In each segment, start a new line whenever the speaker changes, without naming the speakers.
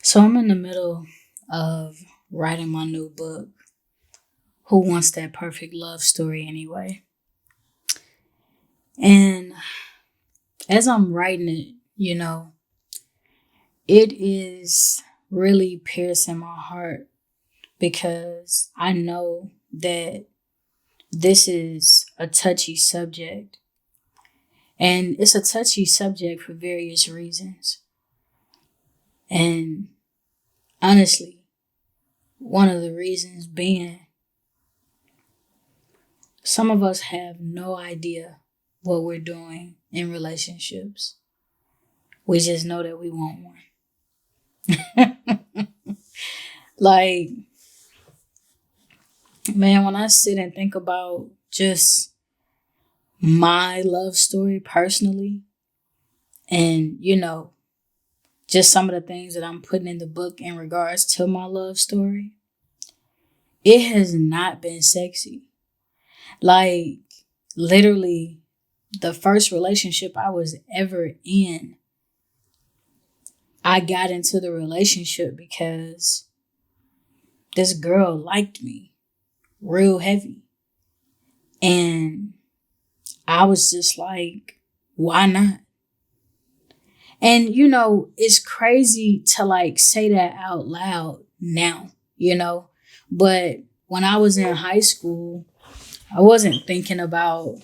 So I'm in the middle of writing my new book, Who Wants That Perfect Love Story Anyway? And as I'm writing it, it is really piercing my heart because I know that this is a touchy subject. And it's a touchy subject for various reasons. And honestly, one of the reasons being some of us have no idea what we're doing in relationships. We just know that we want one. Like, man, when I sit and think about just my love story personally, and, just some of the things that I'm putting in the book in regards to my love story, it has not been sexy. Like, literally, the first relationship I was ever in, I got into the relationship because this girl liked me real heavy. And I was just like, why not? And, it's crazy to like say that out loud now, but when I was in high school, I wasn't thinking about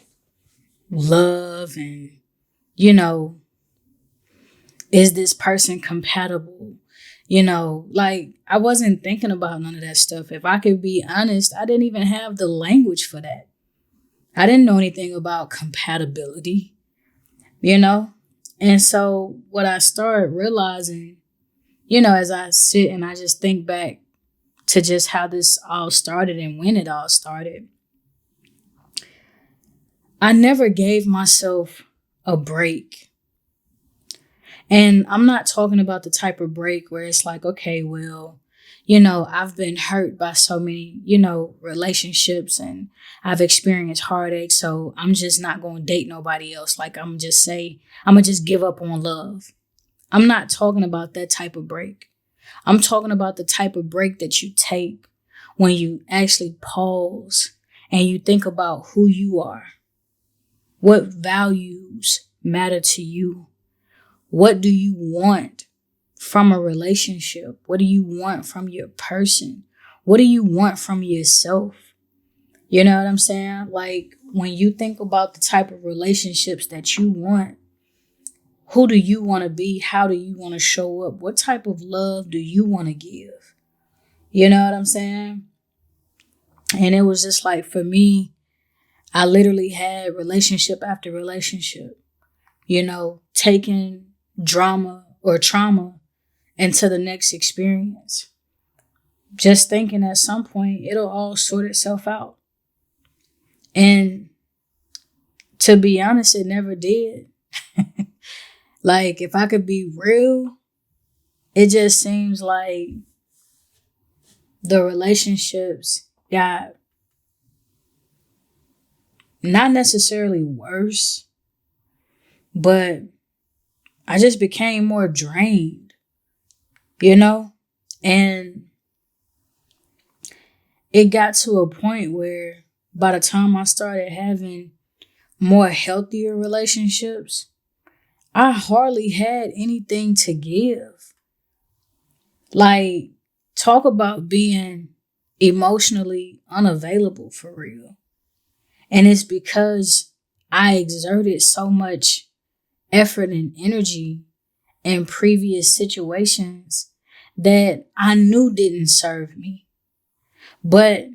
love and, you know, is this person compatible? Like I wasn't thinking about none of that stuff. If I could be honest, I didn't even have the language for that. I didn't know anything about compatibility, you know? And so what I started realizing, as I sit and I just think back to just how this all started and when it all started, I never gave myself a break. And I'm not talking about the type of break where it's like, okay, well, I've been hurt by so many, relationships and I've experienced heartache. So I'm just not going to date nobody else. Like I'm going to just give up on love. I'm not talking about that type of break. I'm talking about the type of break that you take when you actually pause and you think about who you are. What values matter to you? What do you want from a relationship? What do you want from your person? What do you want from yourself? You know what I'm saying? Like when you think about the type of relationships that you want, who do you want to be? How do you want to show up? What type of love do you want to give? You know what I'm saying? And it was just like for me, I literally had relationship after relationship, taking drama or trauma into the next experience. Just thinking at some point it'll all sort itself out. And to be honest, it never did. Like, if I could be real, it just seems like the relationships got not necessarily worse, but I just became more drained, And it got to a point where by the time I started having more healthier relationships, I hardly had anything to give. Like, talk about being emotionally unavailable for real. And it's because I exerted so much effort and energy in previous situations that I knew didn't serve me. But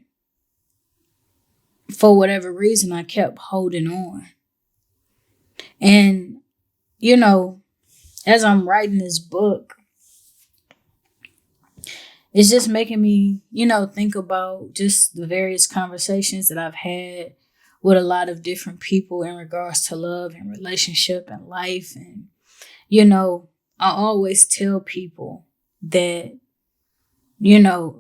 for whatever reason, I kept holding on. And, as I'm writing this book, it's just making me, think about just the various conversations that I've had with a lot of different people in regards to love and relationship and life. And, I always tell people that,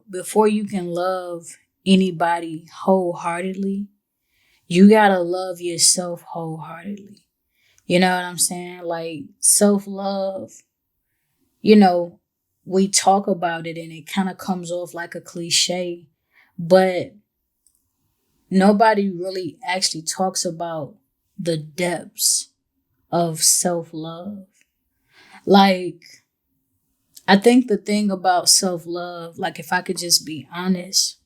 before you can love anybody wholeheartedly, you gotta love yourself wholeheartedly. You know what I'm saying? Like self-love, we talk about it and it kind of comes off like a cliche, but nobody really actually talks about the depths of self-love. Like, I think the thing about self-love, like if I could just be honest,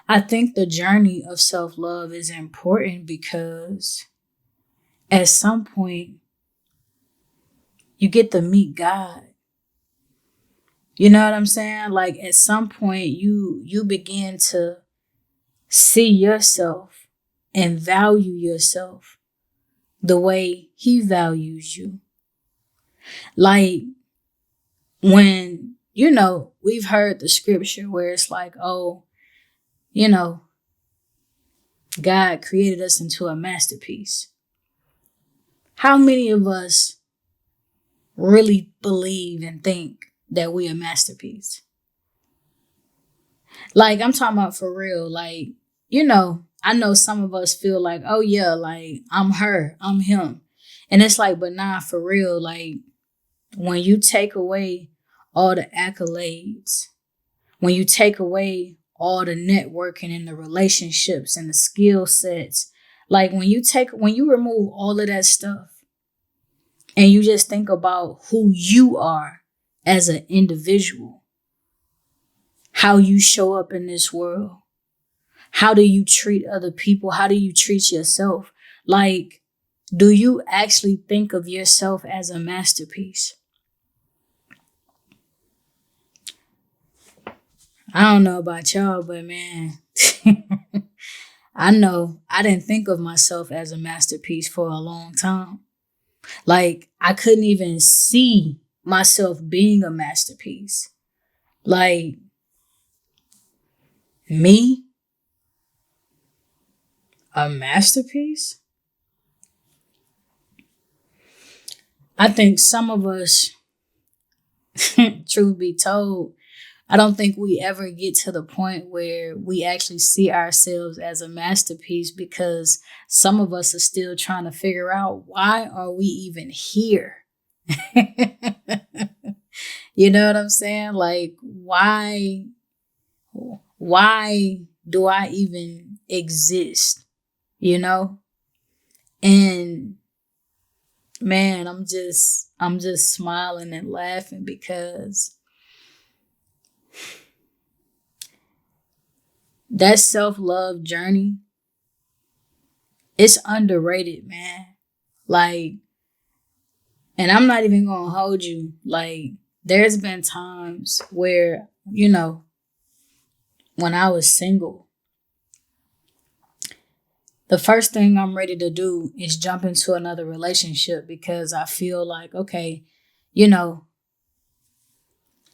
I think the journey of self-love is important because at some point you get to meet God. You know what I'm saying? Like at some point you begin to see yourself and value yourself the way he values you. Like when, we've heard the scripture where it's like, oh, God created us into a masterpiece. How many of us really believe and think that we're a masterpiece? Like, I'm talking about for real. Like, I know some of us feel like, oh yeah, like I'm her, I'm him. And it's like, but nah, for real, like when you take away all the accolades, when you take away all the networking and the relationships and the skill sets, like when you remove all of that stuff and you just think about who you are as an individual, how you show up in this world, how do you treat other people, how do you treat yourself? Like, do you actually think of yourself as a masterpiece? I don't know about y'all, but man, I know I didn't think of myself as a masterpiece for a long time. Like, I couldn't even see myself being a masterpiece. Like, me, a masterpiece? I think some of us, truth be told, I don't think we ever get to the point where we actually see ourselves as a masterpiece because some of us are still trying to figure out, why are we even here? You know what I'm saying? Like, why do I even exist? And man, I'm just smiling and laughing because that self-love journey, it's underrated, man. Like, and I'm not even gonna hold you. Like, there's been times where, when I was single, the first thing I'm ready to do is jump into another relationship because I feel like, okay,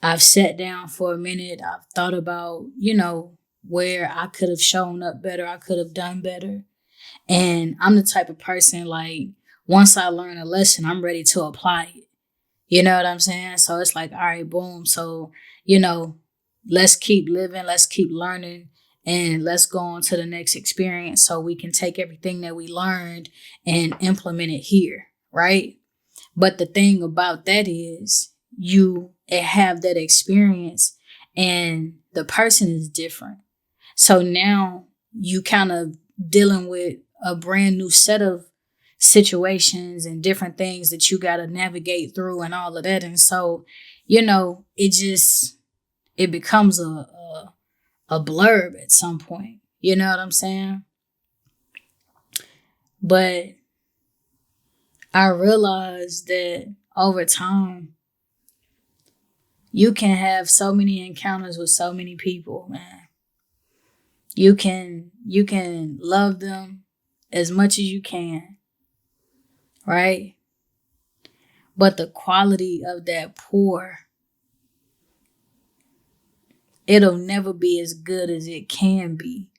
I've sat down for a minute. I've thought about, where I could have shown up better. I could have done better. And I'm the type of person, like, once I learn a lesson, I'm ready to apply it. You know what I'm saying? So it's like, all right, boom. So, let's keep living, let's keep learning, and let's go on to the next experience so we can take everything that we learned and implement it here, right? But the thing about that is you have that experience and the person is different. So now you kind of dealing with a brand new set of situations and different things that you got to navigate through and all of that. And so, it becomes a blurb at some point. You know what I'm saying? But I realized that over time, you can have so many encounters with so many people, man. You can love them as much as you can, right? But the quality of that pour, it'll never be as good as it can be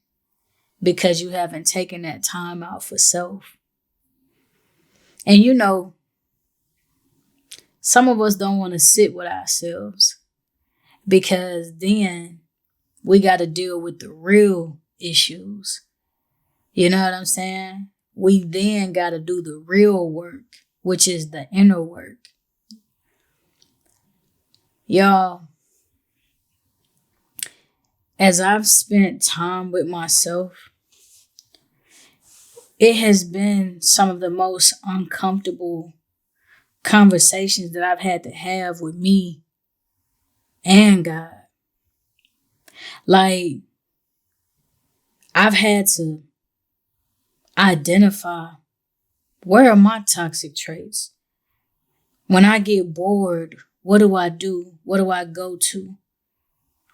because you haven't taken that time out for self. And some of us don't want to sit with ourselves because then we got to deal with the real issues. You know what I'm saying? We then got to do the real work, which is the inner work. Y'all, as I've spent time with myself, it has been some of the most uncomfortable conversations that I've had to have with me and God. Like, I've had to identify, where are my toxic traits? When I get bored, what do I do? What do I go to?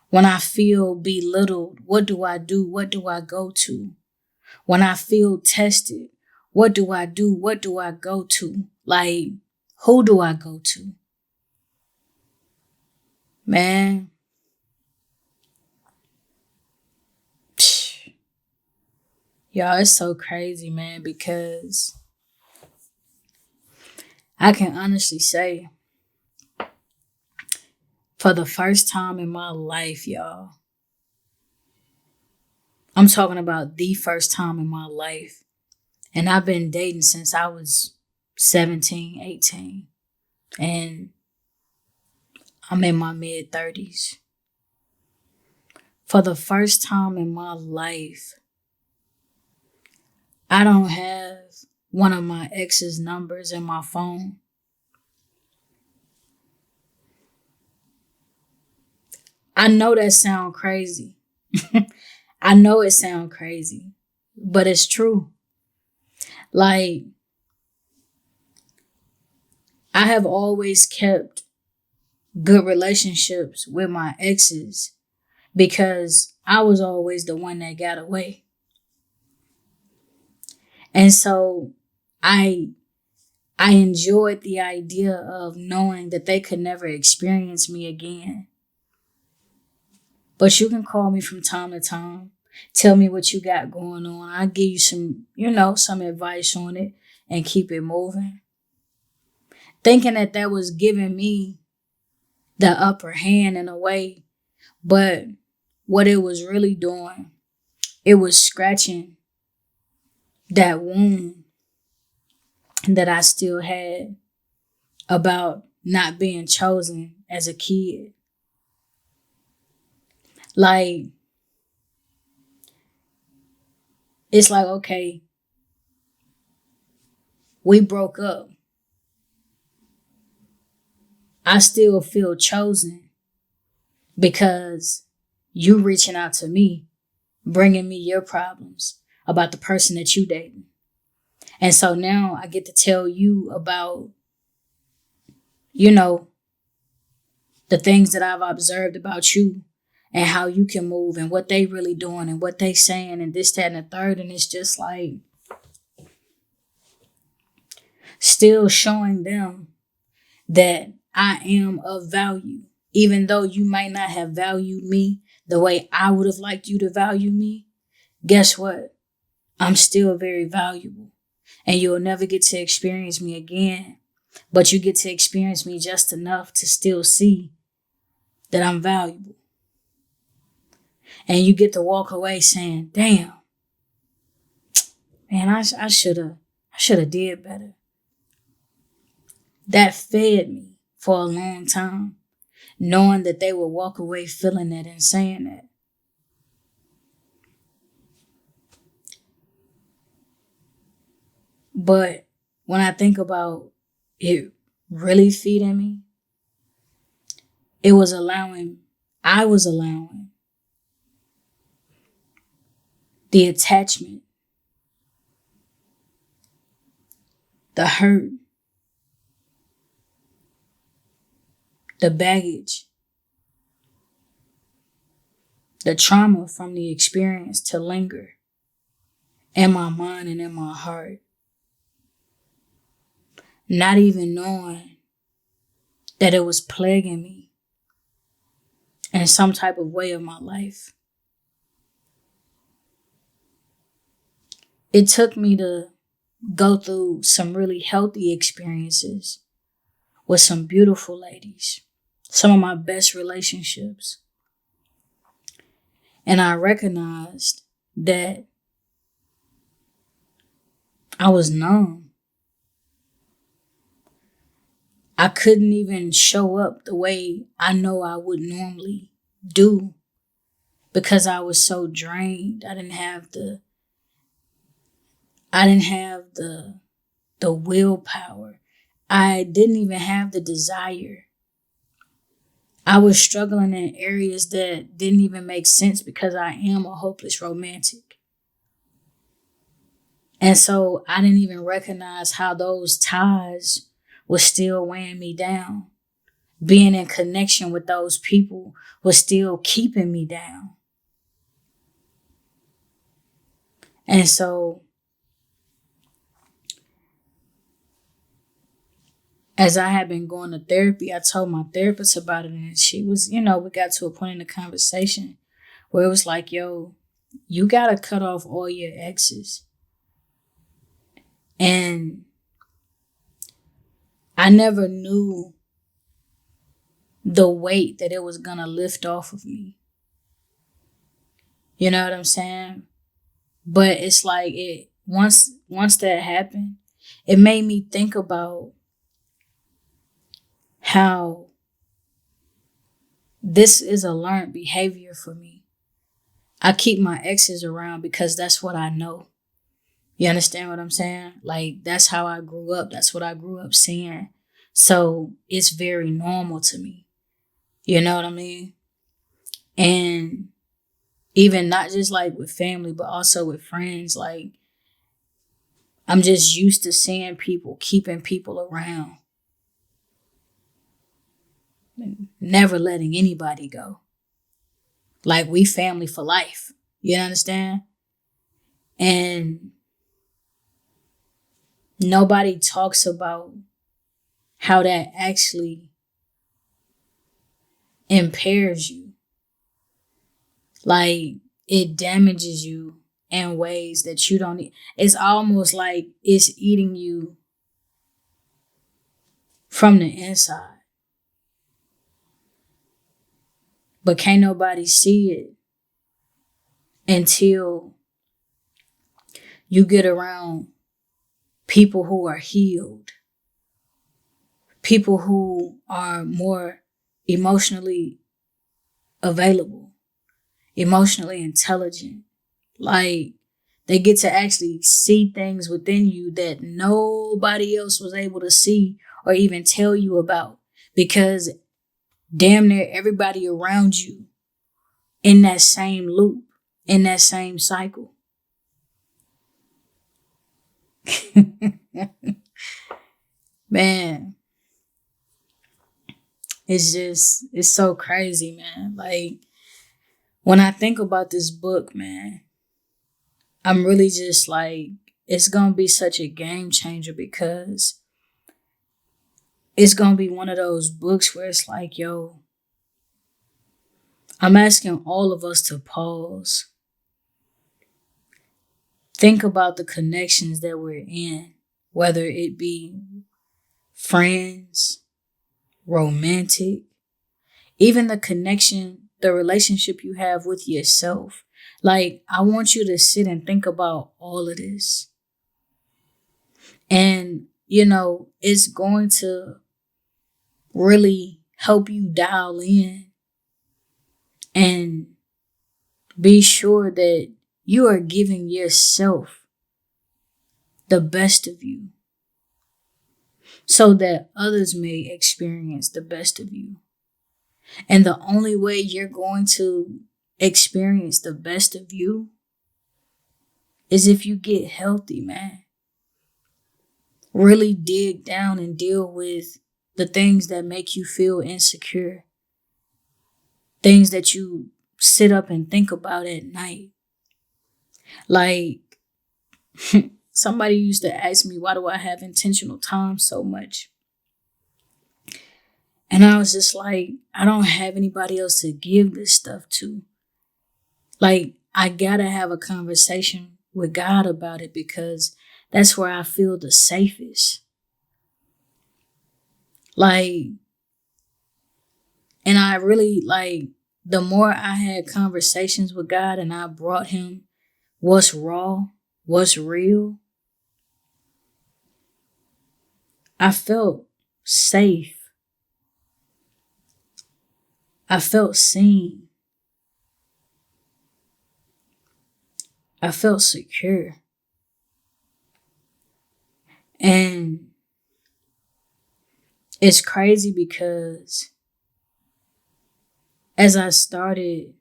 When I feel belittled, what do I do? What do I go to? When I feel tested, what do I do? What do I go to? Like, who do I go to? Man, y'all, it's so crazy, man, because I can honestly say, for the first time in my life, y'all, I'm talking about the first time in my life, and I've been dating since I was 17, 18, and I'm in my mid 30s. For the first time in my life, I don't have one of my ex's numbers in my phone. I know that sound crazy. I know it sound crazy, but it's true. Like, I have always kept good relationships with my exes because I was always the one that got away. And so I I enjoyed the idea of knowing that they could never experience me again. But you can call me from time to time. Tell me what you got going on. I'll give you some advice on it and keep it moving. Thinking that that was giving me the upper hand in a way. But what it was really doing, it was scratching that wound that I still had about not being chosen as a kid. Like, it's like, okay, we broke up. I still feel chosen because you reaching out to me, bringing me your problems about the person that you dating. And so now I get to tell you about, you know, the things that I've observed about you and how you can move and what they really doing and what they saying and this, that, and the third. And it's just like still showing them that I am of value. Even though you might not have valued me the way I would have liked you to value me, guess what? I'm still very valuable. And you'll never get to experience me again. But you get to experience me just enough to still see that I'm valuable. And you get to walk away saying, damn, man, I should have did better. That fed me for a long time, knowing that they would walk away feeling that and saying that. But when I think about it really feeding me, I was allowing the attachment, the hurt, the baggage, the trauma from the experience to linger in my mind and in my heart. Not even knowing that it was plaguing me in some type of way of my life. It took me to go through some really healthy experiences with some beautiful ladies, some of my best relationships. And I recognized that I was numb. I couldn't even show up the way I know I would normally do because I was so drained. I didn't have the willpower. I didn't even have the desire. I was struggling in areas that didn't even make sense because I am a hopeless romantic. And so I didn't even recognize how those ties was still weighing me down. Being in connection with those people was still keeping me down. And so as I had been going to therapy, I told my therapist about it, and she was, we got to a point in the conversation where it was like, yo, you got to cut off all your exes. And I never knew the weight that it was going to lift off of me. You know what I'm saying? But it's like once that happened, it made me think about how this is a learned behavior for me. I keep my exes around because that's what I know. You understand what I'm saying? Like, that's how I grew up. That's what I grew up seeing. So it's very normal to me. You know what I mean? And even not just like with family, but also with friends, like I'm just used to seeing people, keeping people around, never letting anybody go. Like, we family for life. You understand? And nobody talks about how that actually impairs you. Like, it damages you in ways that you don't. It's almost like it's eating you from the inside. But can't nobody see it until you get around people who are healed, people who are more emotionally available, emotionally intelligent. Like, they get to actually see things within you that nobody else was able to see or even tell you about, because damn near everybody around you in that same loop, in that same cycle. Man, it's so crazy, man. Like, when I think about this book, man, I'm really just like, it's going to be such a game changer, because it's going to be one of those books where it's like, yo, I'm asking all of us to pause. Think about the connections that we're in, whether it be friends, romantic, even the relationship you have with yourself. Like, I want you to sit and think about all of this. And, it's going to really help you dial in and be sure that you are giving yourself the best of you so that others may experience the best of you. And the only way you're going to experience the best of you is if you get healthy, man. Really dig down and deal with the things that make you feel insecure. Things that you sit up and think about at night. Like, somebody used to ask me, why do I have intentional time so much? And I was just like, I don't have anybody else to give this stuff to. Like, I gotta have a conversation with God about it, because that's where I feel the safest. Like, and I really, like, the more I had conversations with God and I brought him what's raw, what's real, I felt safe. I felt seen. I felt secure. And it's crazy because as I started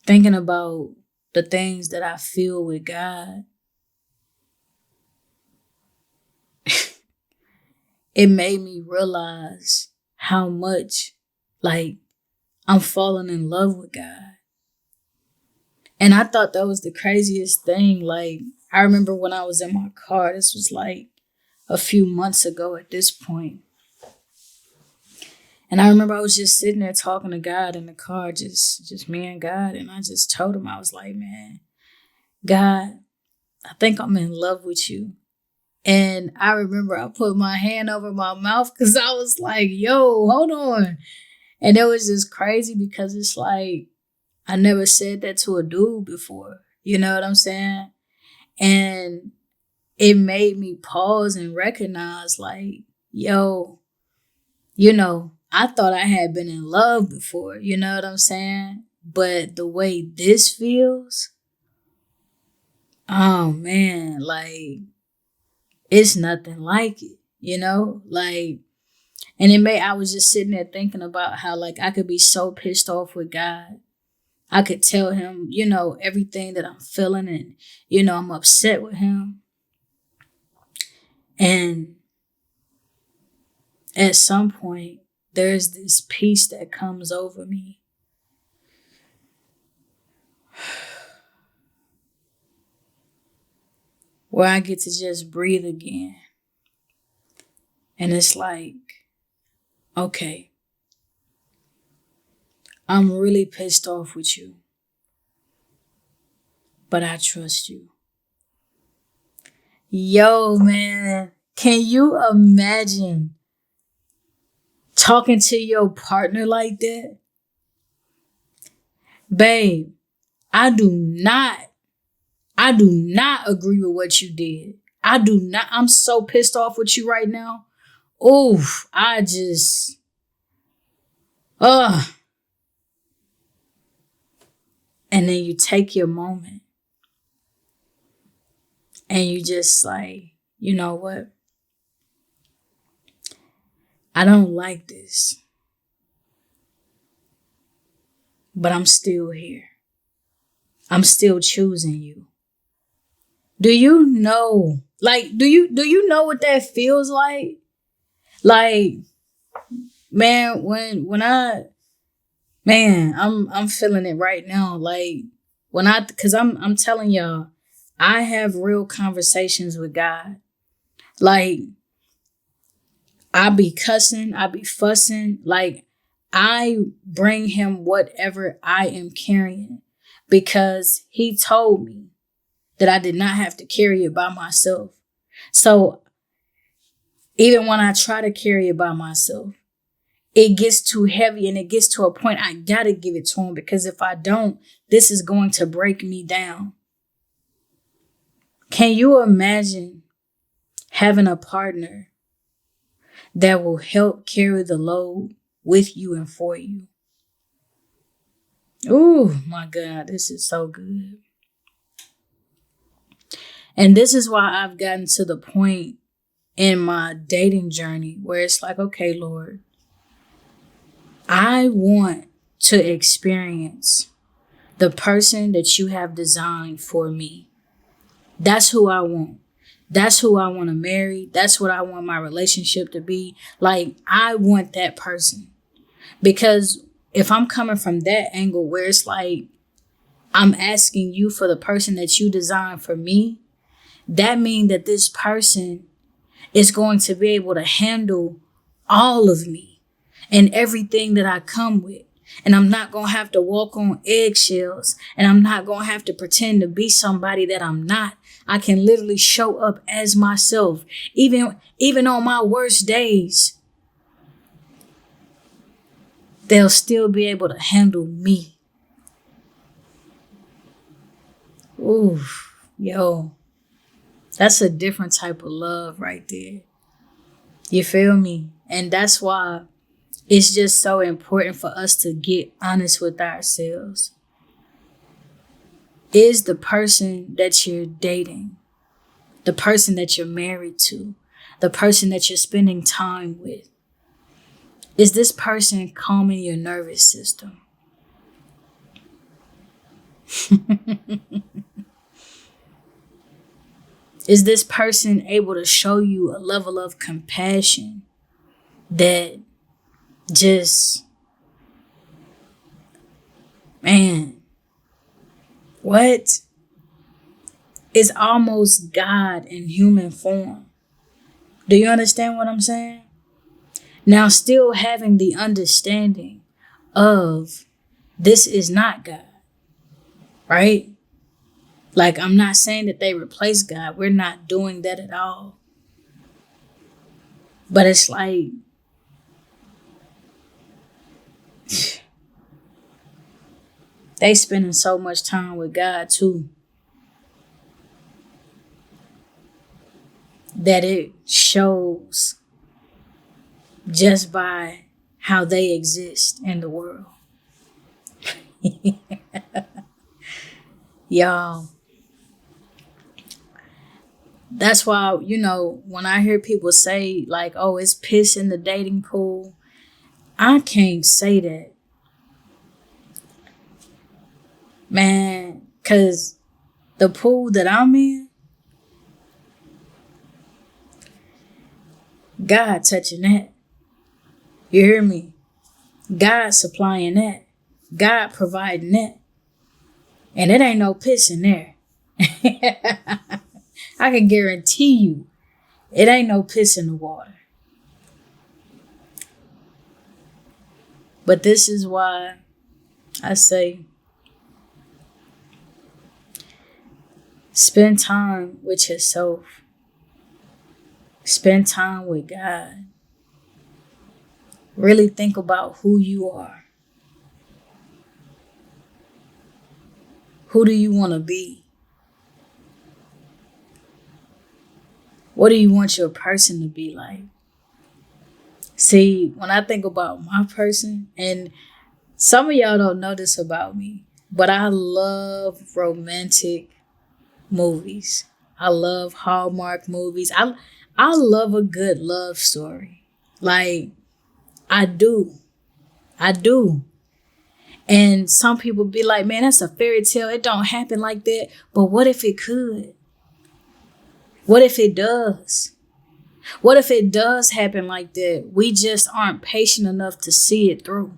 thinking about the things that I feel with God, it made me realize how much, like, I'm falling in love with God. And I thought that was the craziest thing. Like, I remember when I was in my car, this was like a few months ago at this point. And I remember I was just sitting there talking to God in the car, just me and God. And I just told him, I was like, man, God, I think I'm in love with you. And I remember I put my hand over my mouth because I was like, yo, hold on. And it was just crazy because it's like, I never said that to a dude before. You know what I'm saying? And it made me pause and recognize, like, yo, I thought I had been in love before. You know what I'm saying? But the way this feels, oh man, like, it's nothing like it, Like, and I was just sitting there thinking about how, like, I could be so pissed off with God. I could tell him, everything that I'm feeling and, I'm upset with him. And at some point, there's this peace that comes over me. Where I get to just breathe again. And it's like, okay, I'm really pissed off with you, but I trust you. Yo, man, can you imagine talking to your partner like that? Babe, I do not agree with what you did. I'm so pissed off with you right now. Oof, and then you take your moment and you just like, you know what? I don't like this, but I'm still here. I'm still choosing you. Do you know, do you know what that feels like? Like, man, I'm feeling it right now. Like, cause I'm telling y'all, I have real conversations with God. Like, I be cussing, I be fussing. Like, I bring him whatever I am carrying because he told me that I did not have to carry it by myself. So even when I try to carry it by myself, it gets too heavy and it gets to a point I gotta give it to him because if I don't, this is going to break me down. Can you imagine having a partner that will help carry the load with you and for you? Oh my God, this is so good. And this is why I've gotten to the point in my dating journey where it's like, okay, Lord, I want to experience the person that you have designed for me. That's who I want. That's who I want to marry. That's what I want my relationship to be. Like, I want that person. Because if I'm coming from that angle where it's like, I'm asking you for the person that you designed for me, that means that this person is going to be able to handle all of me and everything that I come with. And I'm not going to have to walk on eggshells. And I'm not going to have to pretend to be somebody that I'm not. I can literally show up as myself. Even on my worst days, they'll still be able to handle me. Ooh, yo. That's a different type of love right there. You feel me? And that's why it's just so important for us to get honest with ourselves. Is the person that you're dating, the person that you're married to, the person that you're spending time with, is this person calming your nervous system? Is this person able to show you a level of compassion that just, man, what? Is almost God in human form. Do you understand what I'm saying? Now, still having the understanding of this is not God, right? Like, I'm not saying that they replace God. We're not doing that at all. But it's like, they spending so much time with God too, that it shows just by how they exist in the world. Y'all, that's why, when I hear people say like, oh, it's piss in the dating pool, I can't say that, man, because the pool that I'm in, God touching that. You hear me? God supplying that. God providing that. And it ain't no piss in there. I can guarantee you, it ain't no piss in the water. But this is why I say, spend time with yourself. Spend time with God. Really think about who you are. Who do you want to be? What do you want your person to be like? See, when I think about my person, and some of y'all don't know this about me, but I love romantic movies. I love Hallmark movies. I love a good love story. Like, I do. And some people be like, man, that's a fairy tale. It don't happen like that. But what if it could? What if it does? What if it does happen like that? We just aren't patient enough to see it through.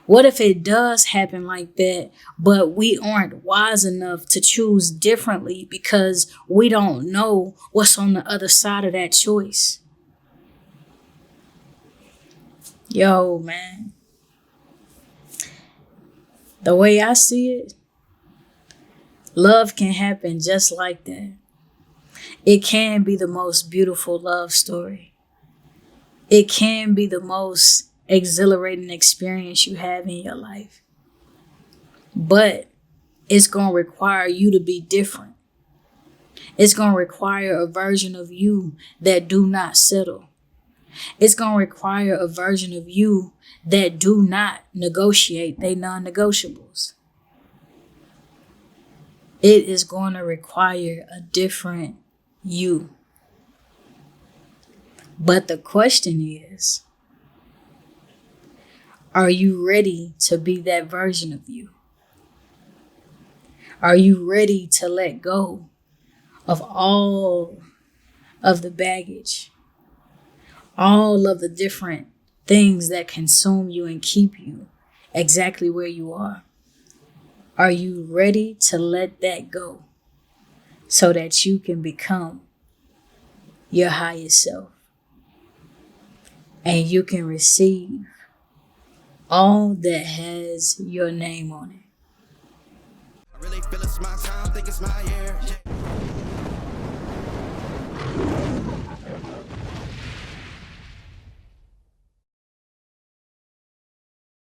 What if it does happen like that, but we aren't wise enough to choose differently because we don't know what's on the other side of that choice? Yo, man. The way I see it, love can happen just like that. It can be the most beautiful love story. It can be the most exhilarating experience you have in your life. But it's going to require you to be different. It's going to require a version of you that do not settle. It's going to require a version of you that do not negotiate they non-negotiables. It is going to require a different you. But the question is, are you ready to be that version of you? Are you ready to let go of all of the baggage, all of the different things that consume you and keep you exactly where you are? Are you ready to let that go so that you can become your highest self and you can receive all that has your name on it? I really feel it's my time, think it's my year.